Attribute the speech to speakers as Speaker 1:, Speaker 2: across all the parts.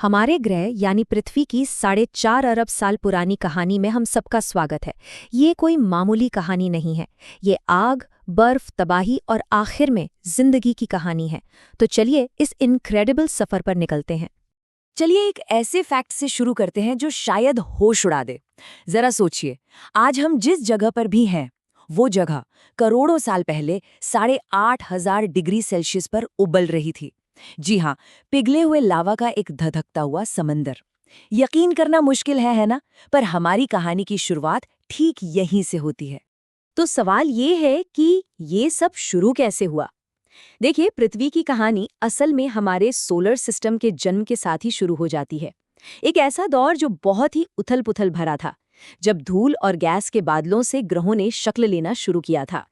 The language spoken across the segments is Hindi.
Speaker 1: हमारे ग्रह यानी पृथ्वी की 4.5 अरब साल पुरानी कहानी में हम सबका स्वागत है। ये कोई मामूली कहानी नहीं है। ये आग, बर्फ, तबाही और आखिर में जिंदगी की कहानी है। तो चलिए इस इनक्रेडिबल सफर पर निकलते हैं।
Speaker 2: चलिए एक ऐसे फैक्ट से शुरू करते हैं जो शायद होश उड़ा दे। जरा सोचिए, आज हम जिस जगह पर भी हैं, वो जगह करोड़ों साल पहले 8,500 डिग्री सेल्सियस पर उबल रही थी। जी हाँ, पिघले हुए लावा का एक धधकता हुआ समंदर। यकीन करना मुश्किल है ना? पर हमारी कहानी की शुरुआत ठीक यहीं से होती है।
Speaker 1: तो सवाल ये है कि ये सब शुरू कैसे हुआ। देखिए, पृथ्वी की कहानी असल में हमारे सोलर सिस्टम के जन्म के साथ ही शुरू हो जाती है। एक ऐसा दौर जो बहुत ही उथल-पुथल भरा था, जब धूल और गैस के बादलों से ग्रहों ने शक्ल लेना शुरू किया था।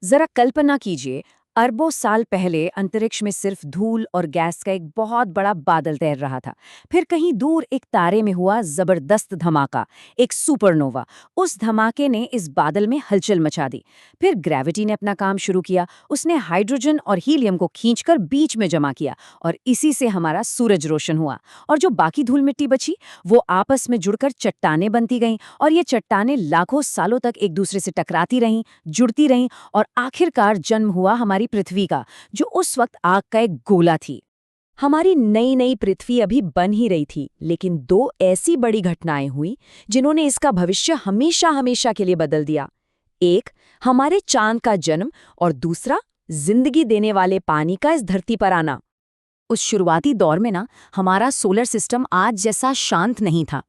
Speaker 2: जरा कल्पना कीजिए, अरबों साल पहले अंतरिक्ष में सिर्फ धूल और गैस का एक बहुत बड़ा बादल तैर रहा था। फिर कहीं दूर एक तारे में हुआ जबरदस्त धमाका, एक सुपरनोवा। उस धमाके ने इस बादल में हलचल मचा दी। फिर ग्रेविटी ने अपना काम शुरू किया। उसने हाइड्रोजन और हीलियम को खींचकर बीच में जमा किया और इसी से हमारा सूरज रोशन हुआ। और जो बाकी धूल मिट्टी बची, वो आपस में जुड़कर चट्टानें बनती गईं और ये चट्टानें लाखों सालों तक एक दूसरे से टकराती रहीं, जुड़ती रहीं और आखिरकार जन्म हुआ हमारी पृथ्वी का, जो उस वक्त आग का एक गोला थी।
Speaker 1: हमारी नई नई पृथ्वी अभी बन ही रही थी, लेकिन दो ऐसी बड़ी घटनाएं हुई जिन्होंने इसका भविष्य हमेशा हमेशा के लिए बदल दिया। एक, हमारे चांद का जन्म और दूसरा, जिंदगी देने वाले पानी का इस धरती पर आना।
Speaker 2: उस शुरुआती दौर में ना, हमारा सोलर सिस्टम आज जैसा शांत नहीं था।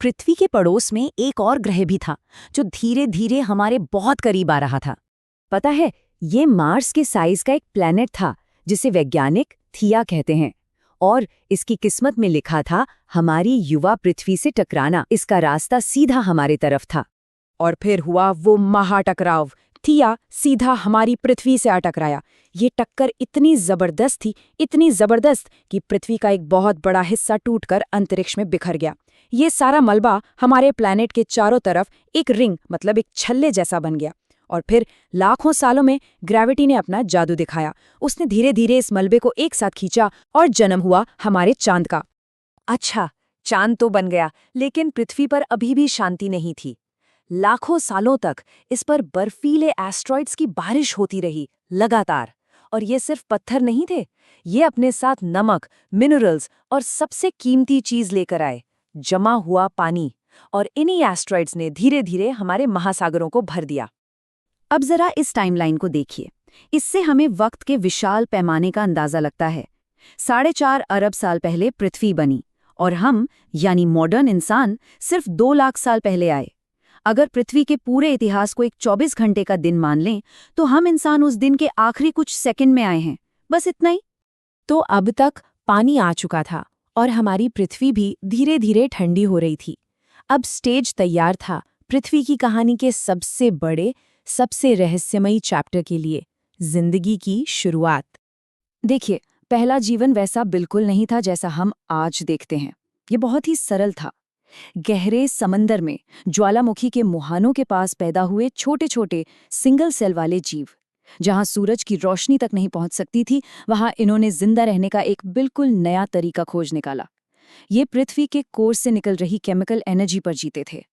Speaker 2: पृथ्वी के पड़ोस में एक और ग्रह भी था, जो धीरे धीरे हमारे बहुत करीब आ रहा था।
Speaker 1: पता है, ये मार्स के साइज का एक प्लैनेट था, जिसे वैज्ञानिक थिया कहते हैं। और इसकी किस्मत में लिखा था हमारी युवा पृथ्वी से टकराना। इसका रास्ता सीधा हमारे तरफ था।
Speaker 2: और फिर हुआ वो महाटकराव। थिया सीधा हमारी पृथ्वी से आ टकराया। ये टक्कर इतनी जबरदस्त थी, इतनी जबरदस्त कि पृथ्वी का एक बहुत बड़ा हिस्सा टूटकर अंतरिक्ष में बिखर गया। ये सारा मलबा हमारे प्लैनेट के चारों तरफ एक रिंग, मतलब एक छल्ले जैसा बन गया। और फिर लाखों सालों में ग्रेविटी ने अपना जादू दिखाया। उसने धीरे धीरे इस मलबे को एक साथ खींचा और जन्म हुआ हमारे चांद का। अच्छा, चांद तो बन गया, लेकिन पृथ्वी पर अभी भी शांति नहीं थी। लाखों सालों तक इस पर बर्फीले एस्ट्रॉइड्स की बारिश होती रही, लगातार। और ये सिर्फ पत्थर नहीं थे, ये अपने साथ नमक, मिनरल्स और सबसे कीमती चीज लेकर आए, जमा हुआ पानी। और इन्हीं एस्ट्रॉइड्स ने धीरे धीरे हमारे महासागरों को भर दिया।
Speaker 1: अब जरा इस टाइमलाइन को देखिए। इससे हमें वक्त के विशाल पैमाने का अंदाजा लगता है। 4.5 अरब साल पहले पृथ्वी बनी और हम, यानी मॉडर्न इंसान, सिर्फ 2 लाख साल पहले आए। अगर पृथ्वी के पूरे इतिहास को एक 24 घंटे का दिन मान लें, तो हम इंसान उस दिन के आखिरी कुछ सेकंड में आए हैं। बस इतना ही।
Speaker 2: तो अब तक पानी आ चुका था और हमारी पृथ्वी भी धीरे धीरे ठंडी हो रही थी। अब स्टेज तैयार था पृथ्वी की कहानी के सबसे बड़े, सबसे रहस्यमयी चैप्टर के लिए, जिंदगी की शुरुआत।
Speaker 1: देखिए, पहला जीवन वैसा बिल्कुल नहीं था जैसा हम आज देखते हैं। ये बहुत ही सरल था। गहरे समंदर में ज्वालामुखी के मुहानों के पास पैदा हुए छोटे छोटे सिंगल सेल वाले जीव। जहां सूरज की रोशनी तक नहीं पहुंच सकती थी, वहां इन्होंने जिंदा रहने का एक बिल्कुल नया तरीका खोज निकाला। ये पृथ्वी के कोर से निकल रही केमिकल एनर्जी पर जीते थे।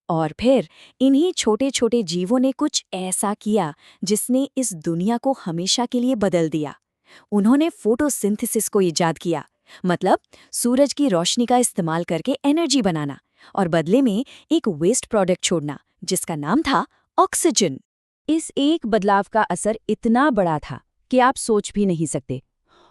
Speaker 1: और फिर इन्हीं छोटे छोटे जीवों ने कुछ ऐसा किया जिसने इस दुनिया को हमेशा के लिए बदल दिया। उन्होंने फोटोसिंथेसिस को इजाद किया, मतलब सूरज की रोशनी का इस्तेमाल करके एनर्जी बनाना और बदले में एक वेस्ट प्रोडक्ट छोड़ना, जिसका नाम था ऑक्सीजन। इस एक बदलाव का असर इतना बड़ा था कि आप सोच भी नहीं सकते।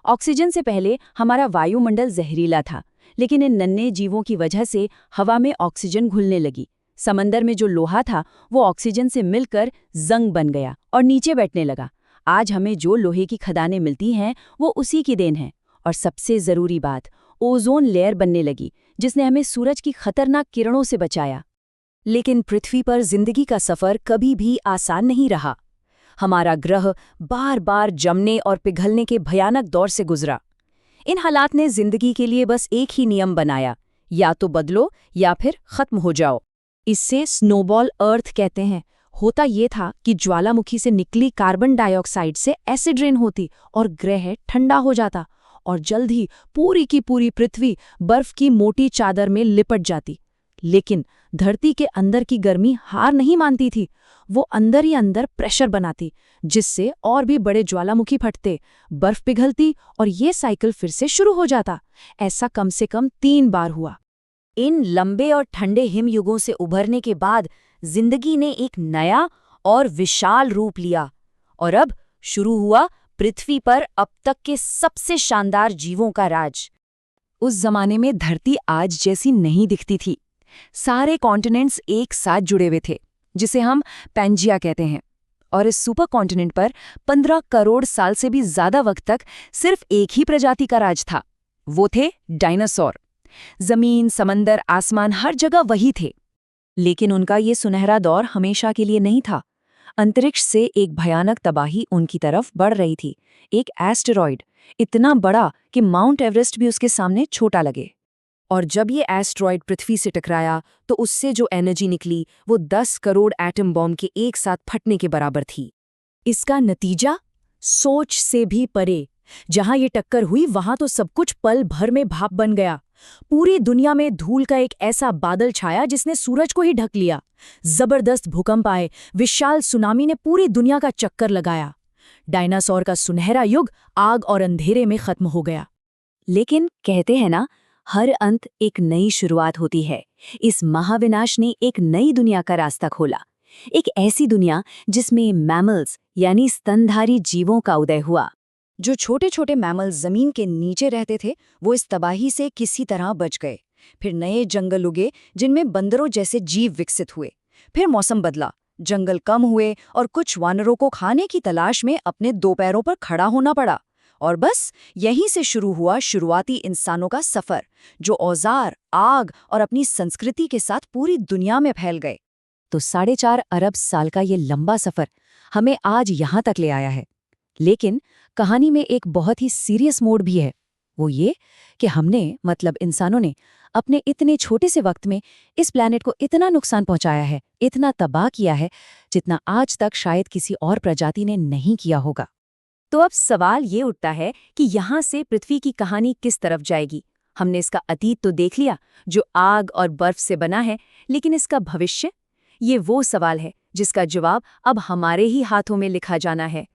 Speaker 1: ऑक्सीजन से पहले हमारा वायुमंडल जहरीला था, लेकिन इन नन्हे जीवों की वजह से हवा में ऑक्सीजन घुलने लगी। समंदर में जो लोहा था, वो ऑक्सीजन से मिलकर जंग बन गया और नीचे बैठने लगा। आज हमें जो लोहे की खदानें मिलती हैं, वो उसी की देन है। और सबसे जरूरी बात, ओजोन लेयर बनने लगी, जिसने हमें सूरज की खतरनाक किरणों से बचाया। लेकिन पृथ्वी पर जिंदगी का सफर कभी भी आसान नहीं रहा। हमारा ग्रह बार बार जमने और पिघलने के भयानक दौर से गुजरा। इन हालात ने जिंदगी के लिए बस एक ही नियम बनाया, या तो बदलो या फिर खत्म हो जाओ। इससे स्नोबॉल अर्थ कहते हैं। होता ये था कि ज्वालामुखी से निकली कार्बन डाइऑक्साइड से एसिड रेन होती और ग्रह ठंडा हो जाता
Speaker 2: और जल्द ही पूरी की पूरी पृथ्वी बर्फ की मोटी चादर में लिपट जाती। लेकिन धरती के अंदर की गर्मी हार नहीं मानती थी। वो अंदर ही अंदर प्रेशर बनाती, जिससे और भी बड़े ज्वालामुखी फटते, बर्फ पिघलती और ये साइकिल फिर से शुरू हो जाता। ऐसा कम से कम 3 बार हुआ।
Speaker 1: इन लंबे और ठंडे हिमयुगों से उभरने के बाद जिंदगी ने एक नया और विशाल रूप लिया, और अब शुरू हुआ पृथ्वी पर अब तक के सबसे शानदार जीवों का राज। उस जमाने में धरती आज जैसी नहीं दिखती थी। सारे कॉन्टिनेंट्स एक साथ जुड़े हुए थे, जिसे हम पैंजिया कहते हैं। और इस सुपर कॉन्टिनेंट पर 15 करोड़ साल से भी ज्यादा वक्त तक सिर्फ एक ही प्रजाति का राज था। वो थे डायनासोर। जमीन, समंदर, आसमान, हर जगह वही थे। लेकिन उनका ये सुनहरा दौर हमेशा के लिए नहीं था। अंतरिक्ष से एक भयानक तबाही उनकी तरफ बढ़ रही थी। एक एस्टेरॉयड, इतना बड़ा कि माउंट एवरेस्ट भी उसके सामने छोटा लगे। और जब ये एस्टेरॉयड पृथ्वी से टकराया तो उससे जो एनर्जी निकली वो 10 करोड़ एटम बॉम्ब के एक साथ फटने के बराबर थी।
Speaker 2: इसका नतीजा सोच से भी परे। जहां ये टक्कर हुई वहां तो सब कुछ पल भर में भाप बन गया। पूरी दुनिया में धूल का एक ऐसा बादल छाया जिसने सूरज को ही ढक लिया। जबरदस्त भूकंप आए, विशाल सुनामी ने पूरी दुनिया का चक्कर लगाया। डायनासोर का सुनहरा युग आग और अंधेरे में खत्म हो गया।
Speaker 1: लेकिन कहते हैं ना, हर अंत एक नई शुरुआत होती है। इस महाविनाश ने एक नई दुनिया का रास्ता खोला। एक ऐसी दुनिया जिसमें मैमल्स यानी स्तनधारी जीवों का उदय हुआ। जो छोटे छोटे मैमल्स जमीन के नीचे रहते थे, वो इस तबाही से किसी तरह बच गए। फिर नए जंगल उगे जिनमें बंदरों जैसे जीव विकसित हुए। फिर मौसम बदला, जंगल कम हुए और कुछ वानरों को खाने की तलाश में अपने 2 पैरों पर खड़ा होना पड़ा। और बस यहीं से शुरू हुआ शुरुआती इंसानों का सफर, जो औजार, आग और अपनी संस्कृति के साथ पूरी दुनिया में फैल गए। तो 4.5 अरब साल का ये लंबा सफर हमें आज यहाँ तक ले आया है। लेकिन कहानी में एक बहुत ही सीरियस मोड़ भी है। वो ये कि हमने, मतलब इंसानों ने, अपने इतने छोटे से वक्त में इस प्लैनेट को इतना नुकसान पहुंचाया है, इतना तबाह किया है, जितना आज तक शायद किसी और प्रजाति ने नहीं किया होगा। तो अब सवाल ये उठता है कि यहाँ से पृथ्वी की कहानी किस तरफ जाएगी। हमने इसका अतीत तो देख लिया, जो आग और बर्फ से बना है, लेकिन इसका भविष्य, ये वो सवाल है जिसका जवाब अब हमारे ही हाथों में लिखा जाना है।